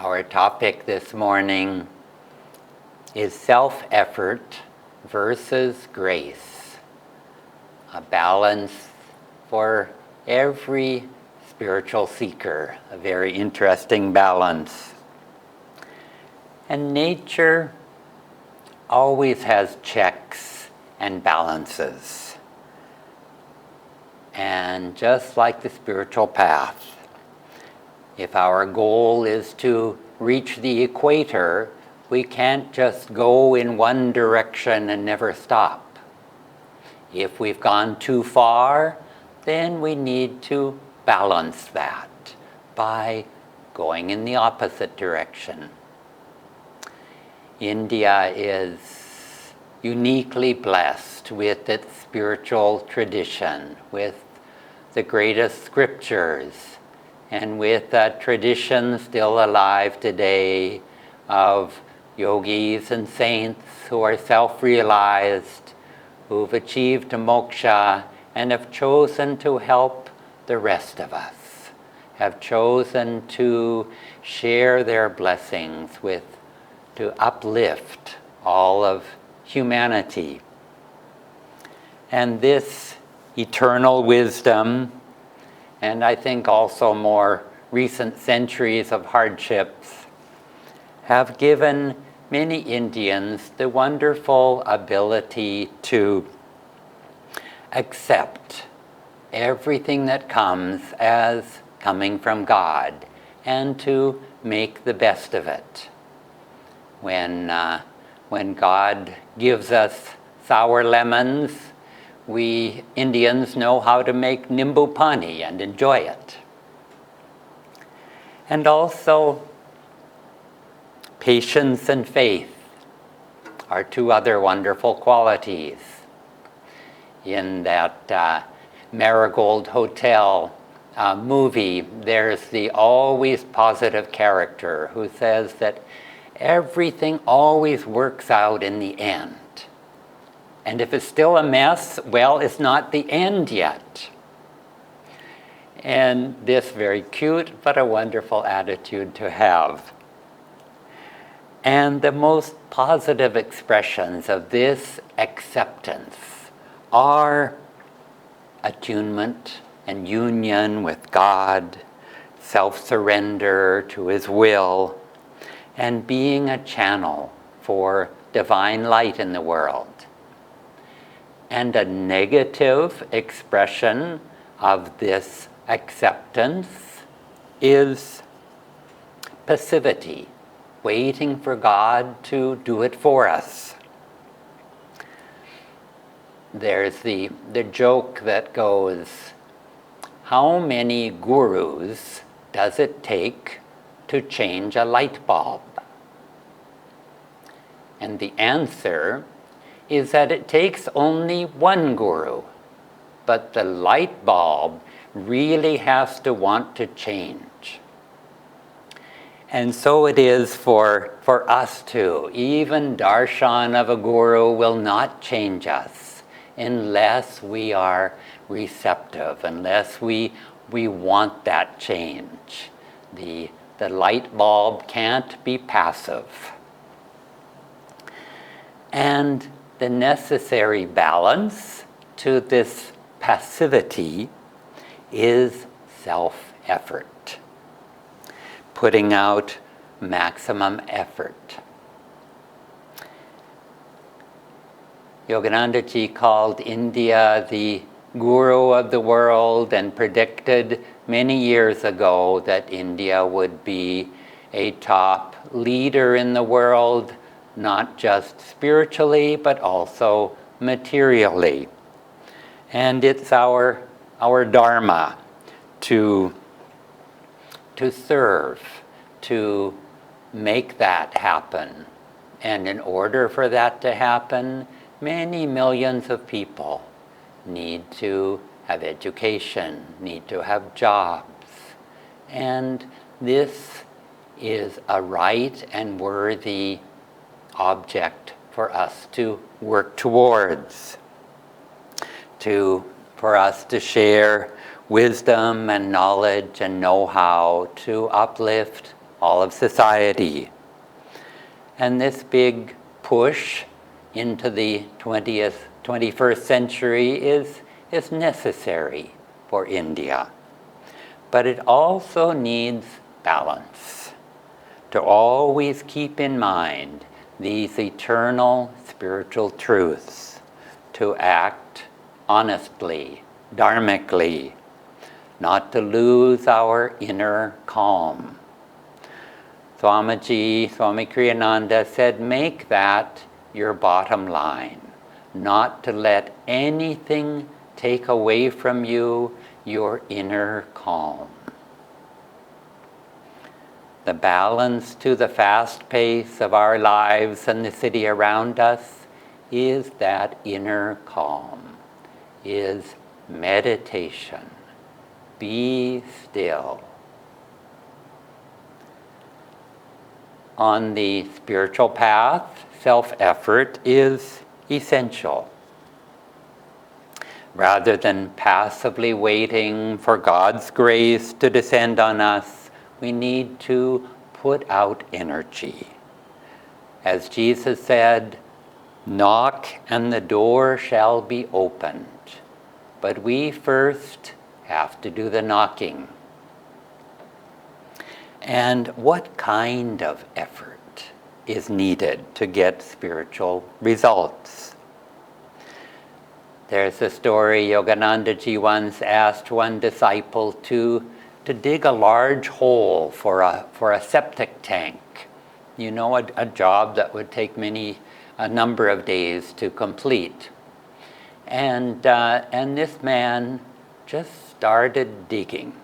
Our topic this morning is self-effort versus grace, a balance for every spiritual seeker, a very interesting balance. And nature always has checks and balances. And just like the spiritual path, if our goal is to reach the equator, we can't just go in one direction and never stop. If we've gone too far, then we need to balance that by going in the opposite direction. India is uniquely blessed with its spiritual tradition, with the greatest scriptures, and with a tradition still alive today of yogis and saints who are self-realized, who've achieved moksha and have chosen to help the rest of us, have chosen to share their blessings to uplift all of humanity. And this eternal wisdom, and I think also more recent centuries of hardships, have given many Indians the wonderful ability to accept everything that comes as coming from God and to make the best of it. When God gives us sour lemons, we Indians know how to make nimbu pani and enjoy it. And also, patience and faith are two other wonderful qualities. In that Marigold Hotel movie, there's the always positive character who says that everything always works out in the end. And if it's still a mess, well, it's not the end yet. And this very cute but a wonderful attitude to have. And the most positive expressions of this acceptance are attunement and union with God, self-surrender to His will, and being a channel for divine light in the world. And a negative expression of this acceptance is passivity, waiting for God to do it for us. There's the joke that goes, how many gurus does it take to change a light bulb? And the answer is that it takes only one guru, but the light bulb really has to want to change. And so it is for us too. Even darshan of a guru will not change us unless we are receptive, unless we want that change. The light bulb can't be passive. And the necessary balance to this passivity is self-effort, putting out maximum effort. Yogananda ji called India the guru of the world and predicted many years ago that India would be a top leader in the world, not just spiritually, but also materially. And it's our dharma to serve, to make that happen. And in order for that to happen, many millions of people need to have education, need to have jobs. And this is a right and worthy object for us to work towards, for us to share wisdom and knowledge and know-how to uplift all of society. And this big push into the 21st century is necessary for India. But it also needs balance, to always keep in mind these eternal spiritual truths, to act honestly, dharmically, not to lose our inner calm. Swami Kriyananda said, make that your bottom line, not to let anything take away from you your inner calm. The balance to the fast pace of our lives and the city around us is that inner calm, is meditation. Be still. On the spiritual path, self-effort is essential. Rather than passively waiting for God's grace to descend on us, we need to put out energy. As Jesus said, knock and the door shall be opened. But we first have to do the knocking. And what kind of effort is needed to get spiritual results? There's a story, Yoganandaji once asked one disciple to dig a large hole for a septic tank. You know, a job that would take a number of days to complete. And this man just started digging.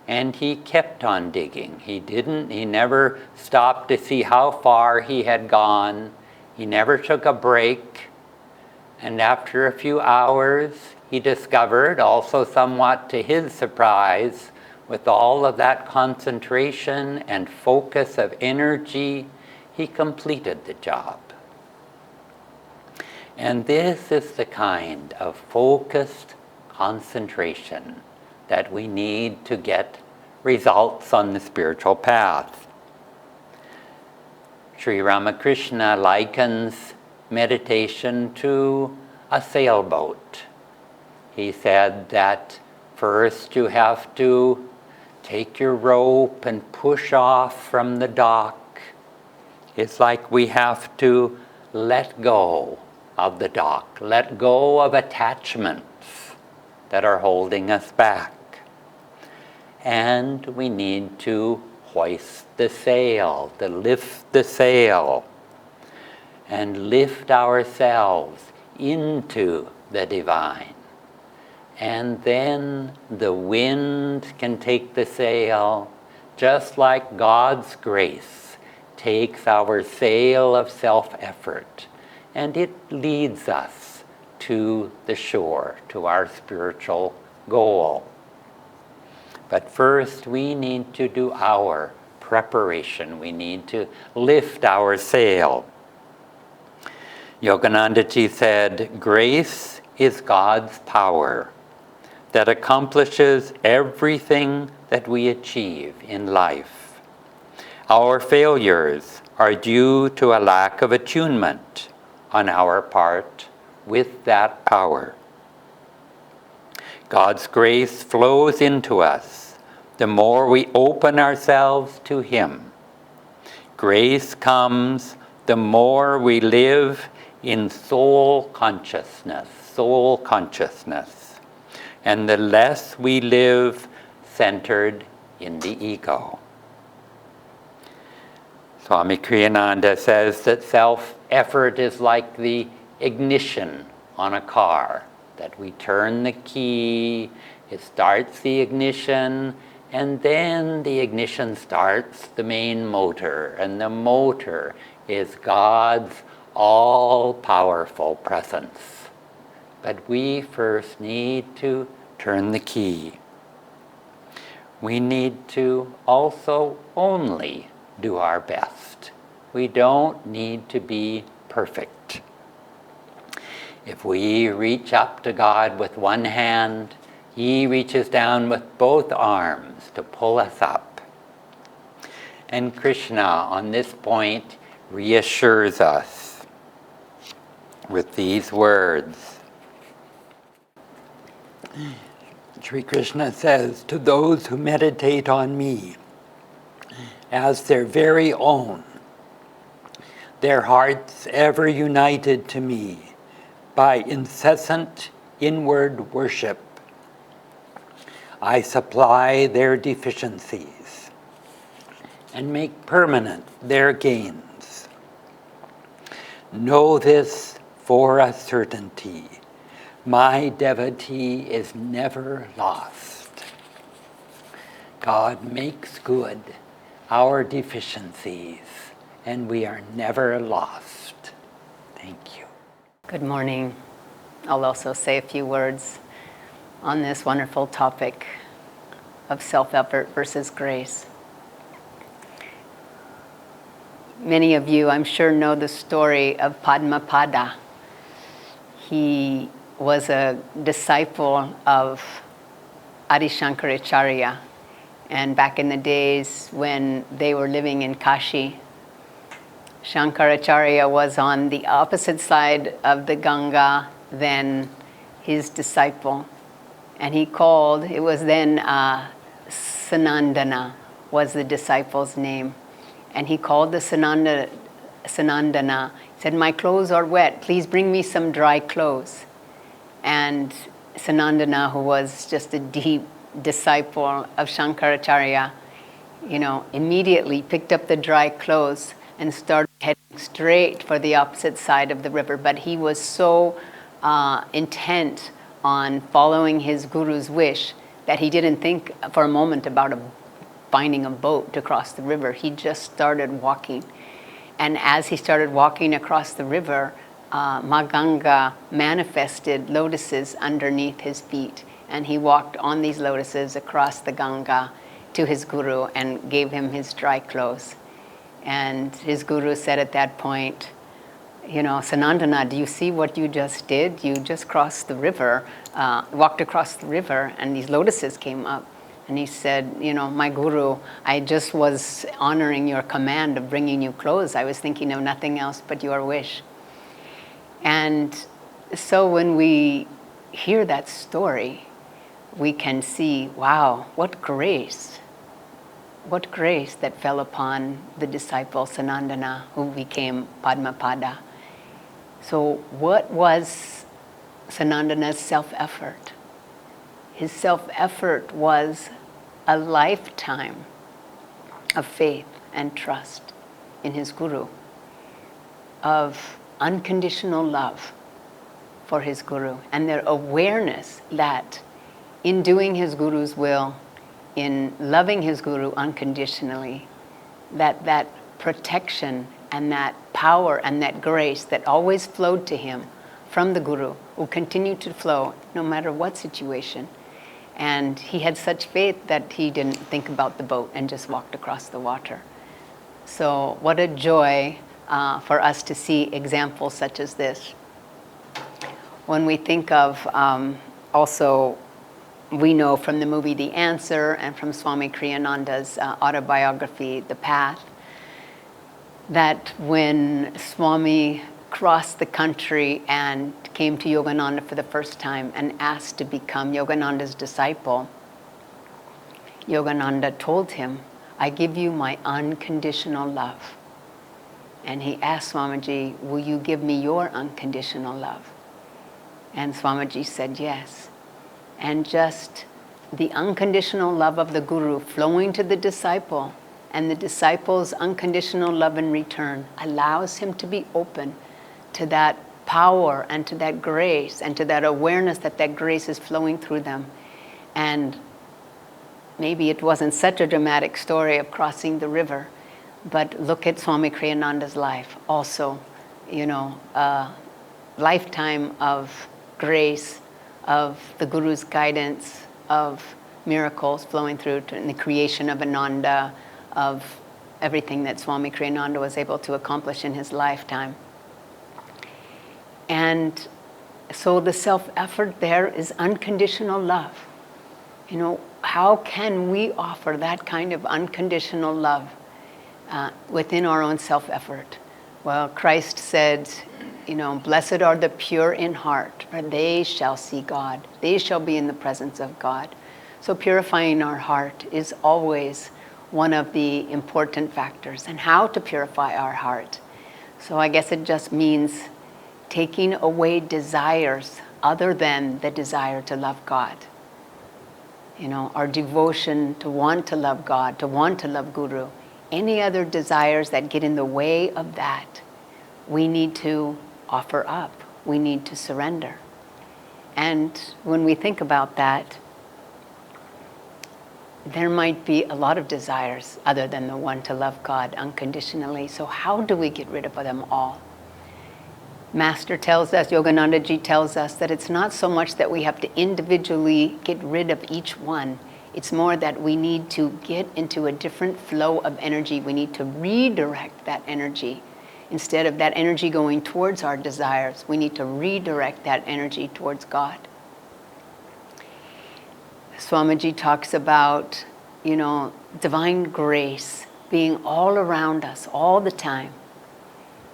And he kept on digging. He never stopped to see how far he had gone. He never took a break. And after a few hours, he discovered, also somewhat to his surprise, with all of that concentration and focus of energy, he completed the job. And this is the kind of focused concentration that we need to get results on the spiritual path. Sri Ramakrishna likens meditation to a sailboat. He said that first you have to take your rope and push off from the dock. It's like we have to let go of the dock, let go of attachments that are holding us back. And we need to hoist the sail, to lift the sail, and lift ourselves into the divine. And then the wind can take the sail, just like God's grace takes our sail of self-effort, and it leads us to the shore, to our spiritual goal. But first, we need to do our preparation. We need to lift our sail. Yoganandaji said, grace is God's power that accomplishes everything that we achieve in life. Our failures are due to a lack of attunement on our part with that power. God's grace flows into us the more we open ourselves to Him. Grace comes the more we live in soul consciousness, and the less we live centered in the ego. Swami Kriyananda says that self-effort is like the ignition on a car, that we turn the key, it starts the ignition, and then the ignition starts the main motor, and the motor is God's all-powerful presence. But we first need to turn the key. We need to also only do our best. We don't need to be perfect. If we reach up to God with one hand, He reaches down with both arms to pull us up. And Krishna, on this point, reassures us with these words. Sri Krishna says, to those who meditate on me as their very own, their hearts ever united to me by incessant inward worship, I supply their deficiencies and make permanent their gains. Know this for a certainty, my devotee is never lost. God makes good our deficiencies, and we are never lost. Thank you. Good morning. I'll also say a few words on this wonderful topic of self-effort versus grace. Many of you, I'm sure, know the story of Padmapada. He was a disciple of Adi Shankaracharya, and back in the days when they were living in Kashi, Shankaracharya was on the opposite side of the Ganga than his disciple. And he called, it was then Sanandana was the disciple's name. And he called the Sanandana, said, my clothes are wet, please bring me some dry clothes. And Sanandana, who was just a deep disciple of Shankaracharya, immediately picked up the dry clothes and started heading straight for the opposite side of the river. But he was so intent on following his guru's wish that he didn't think for a moment about finding a boat to cross the river. He just started walking. And as he started walking across the river, Ma Ganga manifested lotuses underneath his feet. And he walked on these lotuses across the Ganga to his guru and gave him his dry clothes. And his guru said at that point, Sanandana, do you see what you just did? You just crossed the river, walked across the river, and these lotuses came up. And he said, my guru, I just was honoring your command of bringing you clothes. I was thinking of nothing else but your wish. And so when we hear that story, we can see, wow, what grace that fell upon the disciple Sanandana, who became Padmapada. So what was Sanandana's self-effort? His self-effort was a lifetime of faith and trust in his guru, of unconditional love for his guru, and their awareness that in doing his guru's will, in loving his guru unconditionally, that protection and that power and that grace that always flowed to him from the guru will continue to flow no matter what situation. And he had such faith that he didn't think about the boat and just walked across the water. So what a joy for us to see examples such as this. When we think of also, we know from the movie The Answer and from Swami Kriyananda's autobiography, The Path, that when Swami crossed the country and came to Yogananda for the first time and asked to become Yogananda's disciple, Yogananda told him, I give you my unconditional love. And he asked Swamiji, will you give me your unconditional love? And Swamiji said yes. And just the unconditional love of the guru flowing to the disciple and the disciple's unconditional love in return allows him to be open to that power and to that grace and to that awareness that that grace is flowing through them. And maybe it wasn't such a dramatic story of crossing the river, but look at Swami Kriyananda's life also, a lifetime of grace, of the Guru's guidance, of miracles flowing through in the creation of Ananda, of everything that Swami Kriyananda was able to accomplish in his lifetime. And so the self-effort there is unconditional love. How can we offer that kind of unconditional love within our own self-effort. Well, Christ said, blessed are the pure in heart, for they shall see God. They shall be in the presence of God. So purifying our heart is always one of the important factors. And how to purify our heart? So I guess it just means taking away desires other than the desire to love God. Our devotion to want to love God, to want to love Guru. Any other desires that get in the way of that, we need to offer up. We need to surrender. And when we think about that, there might be a lot of desires other than the one to love God unconditionally. So how do we get rid of them all? Master tells us, Yogananda Ji tells us, that it's not so much that we have to individually get rid of each one. It's more that we need to get into a different flow of energy. We need to redirect that energy. Instead of that energy going towards our desires, we need to redirect that energy towards God. Swamiji talks about, divine grace being all around us all the time.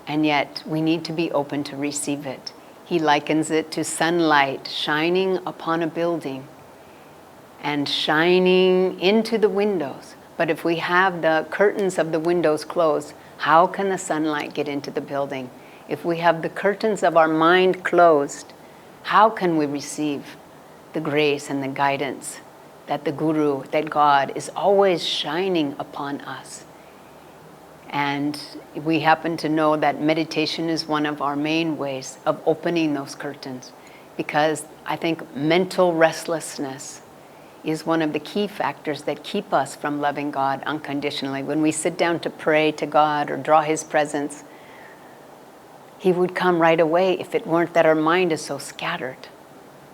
And yet we need to be open to receive it. He likens it to sunlight shining upon a building and shining into the windows. But if we have the curtains of the windows closed, how can the sunlight get into the building? If we have the curtains of our mind closed, how can we receive the grace and the guidance that the Guru, that God is always shining upon us? And we happen to know that meditation is one of our main ways of opening those curtains, because I think mental restlessness is one of the key factors that keep us from loving God unconditionally. When we sit down to pray to God or draw His presence, He would come right away if it weren't that our mind is so scattered.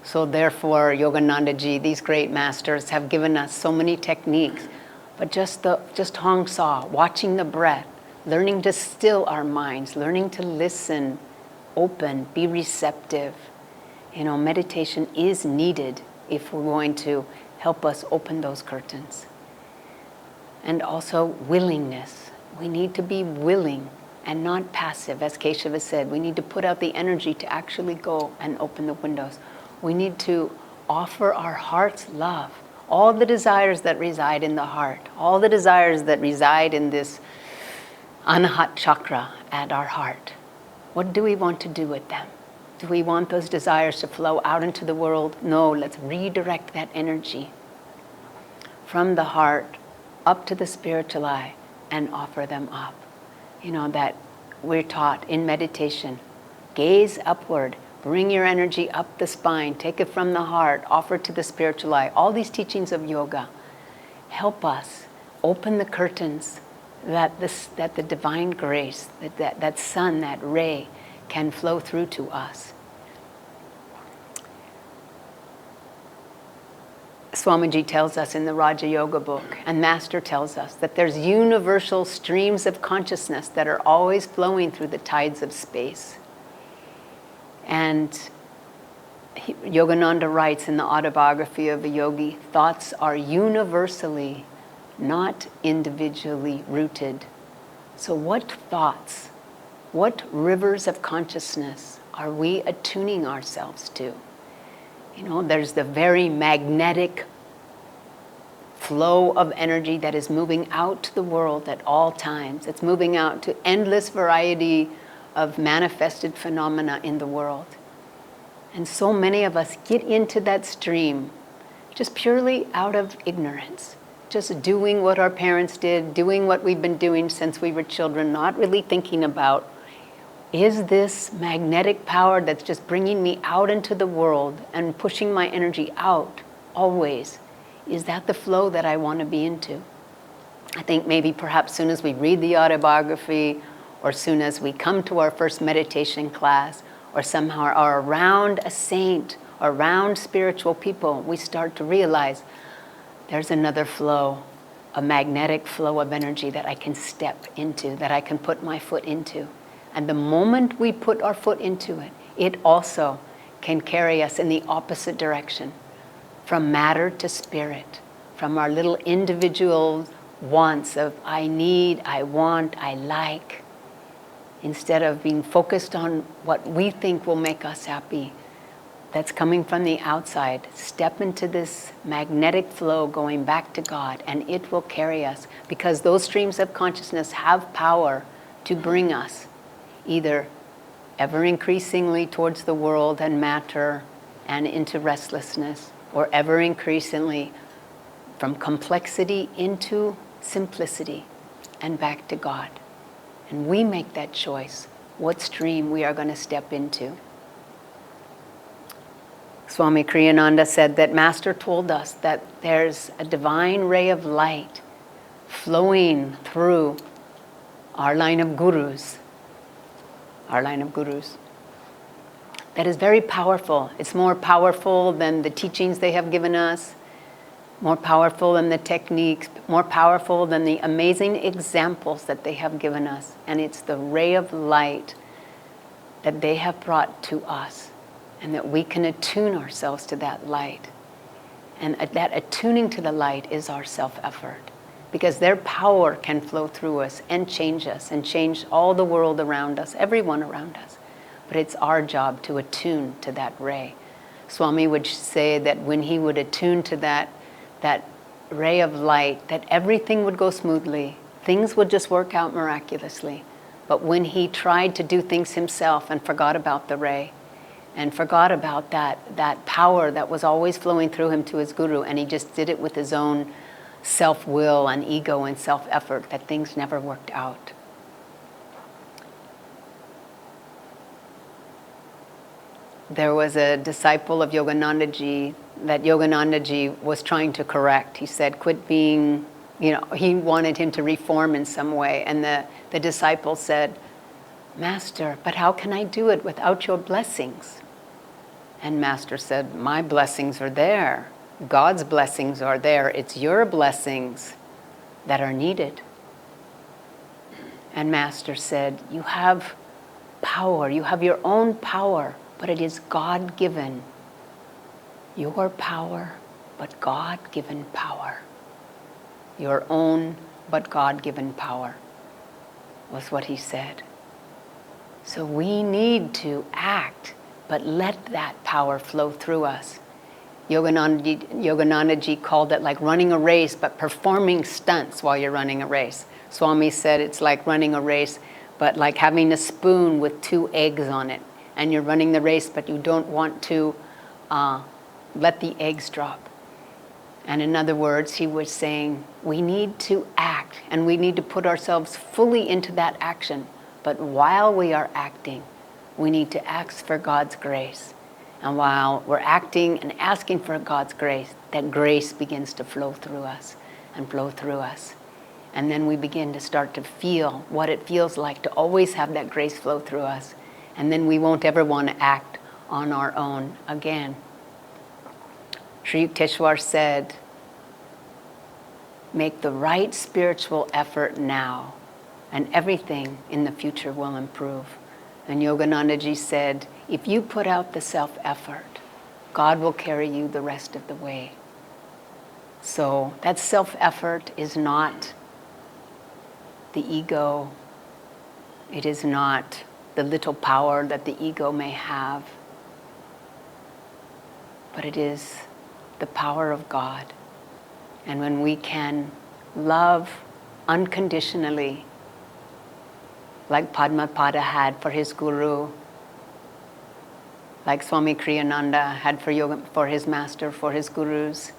So therefore, Yogananda Ji, these great masters have given us so many techniques. But just Hong Sa, watching the breath, learning to still our minds, learning to listen, open, be receptive. Meditation is needed if we're going to help us open those curtains. And also willingness. We need to be willing and not passive. As Keshava said, we need to put out the energy to actually go and open the windows. We need to offer our heart's love. All the desires that reside in the heart, all the desires that reside in this Anahat chakra at our heart. What do we want to do with them? Do we want those desires to flow out into the world? No, let's redirect that energy from the heart up to the spiritual eye and offer them up. That we're taught in meditation, gaze upward, bring your energy up the spine, take it from the heart, offer it to the spiritual eye. All these teachings of yoga help us open the curtains that the divine grace, that sun, that ray can flow through to us. Swamiji tells us in the Raja Yoga book, and Master tells us, that there's universal streams of consciousness that are always flowing through the tides of space. And Yogananda writes in the Autobiography of a Yogi, thoughts are universally, not individually rooted. So what thoughts, what rivers of consciousness are we attuning ourselves to? There's the very magnetic flow of energy that is moving out to the world at all times. It's moving out to endless variety of manifested phenomena in the world. And so many of us get into that stream just purely out of ignorance, just doing what our parents did, doing what we've been doing since we were children, not really thinking about, is this magnetic power that's just bringing me out into the world and pushing my energy out always, is that the flow that I want to be into? I think maybe perhaps soon as we read the autobiography, or soon as we come to our first meditation class, or somehow are around a saint, or around spiritual people, we start to realize there's another flow, a magnetic flow of energy that I can step into, that I can put my foot into. And the moment we put our foot into it, it also can carry us in the opposite direction, from matter to spirit, from our little individual wants of I need, I want, I like, instead of being focused on what we think will make us happy, that's coming from the outside, step into this magnetic flow going back to God, and it will carry us, because those streams of consciousness have power to bring us either ever increasingly towards the world and matter and into restlessness, or ever increasingly from complexity into simplicity and back to God. And we make that choice, what stream we are going to step into. Swami Kriyananda said that Master told us that there's a divine ray of light flowing through our line of gurus, that is very powerful. It's more powerful than the teachings they have given us, more powerful than the techniques, more powerful than the amazing examples that they have given us. And it's the ray of light that they have brought to us, and that we can attune ourselves to that light. And that attuning to the light is our self-effort, because their power can flow through us and change all the world around us, everyone around us. But it's our job to attune to that ray. Swami would say that when he would attune to that ray of light, that everything would go smoothly, things would just work out miraculously. But when he tried to do things himself and forgot about the ray, and forgot about that power that was always flowing through him to his guru, and he just did it with his own self-will and ego and self-effort, that things never worked out. There was a disciple of Yoganandaji that Yoganandaji was trying to correct. He said, quit being, he wanted him to reform in some way. And the disciple said, Master, but how can I do it without your blessings? And Master said, my blessings are there. God's blessings are there. It's your blessings that are needed. And Master said, you have power. You have your own power, but it is God-given. Your power, but God-given power. Your own, but God-given power, was what he said. So we need to act, but let that power flow through us. Yoganandaji called it like running a race, but performing stunts while you're running a race. Swami said it's like running a race, but like having a spoon with 2 eggs on it. And you're running the race, but you don't want to let the eggs drop. And in other words, he was saying, we need to act, and we need to put ourselves fully into that action. But while we are acting, we need to ask for God's grace. And while we're acting and asking for God's grace, that grace begins to flow through us and flow through us. And then we begin to start to feel what it feels like to always have that grace flow through us. And then we won't ever want to act on our own again. Sri Yukteswar said, make the right spiritual effort now, and everything in the future will improve. And Yoganandaji said, if you put out the self-effort, God will carry you the rest of the way. So that self-effort is not the ego. It is not the little power that the ego may have. But it is the power of God. And when we can love unconditionally, like Padmapada had for his guru, like Swami Kriyananda had for his master, for his gurus,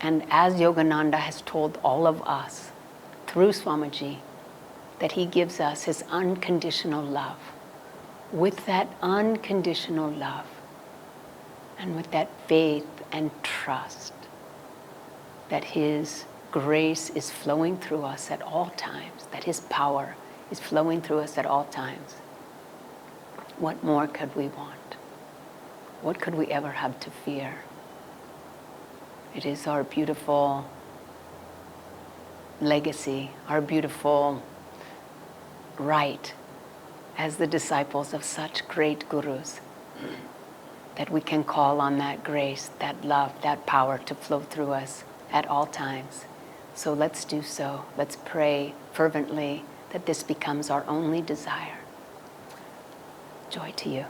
and as Yogananda has told all of us through Swamiji, that he gives us his unconditional love. With that unconditional love, and with that faith and trust, that his grace is flowing through us at all times, that his power is flowing through us at all times. What more could we want? What could we ever have to fear? It is our beautiful legacy, our beautiful right as the disciples of such great gurus, that we can call on that grace, that love, that power to flow through us at all times. So let's do so. Let's pray fervently that this becomes our only desire. Joy to you.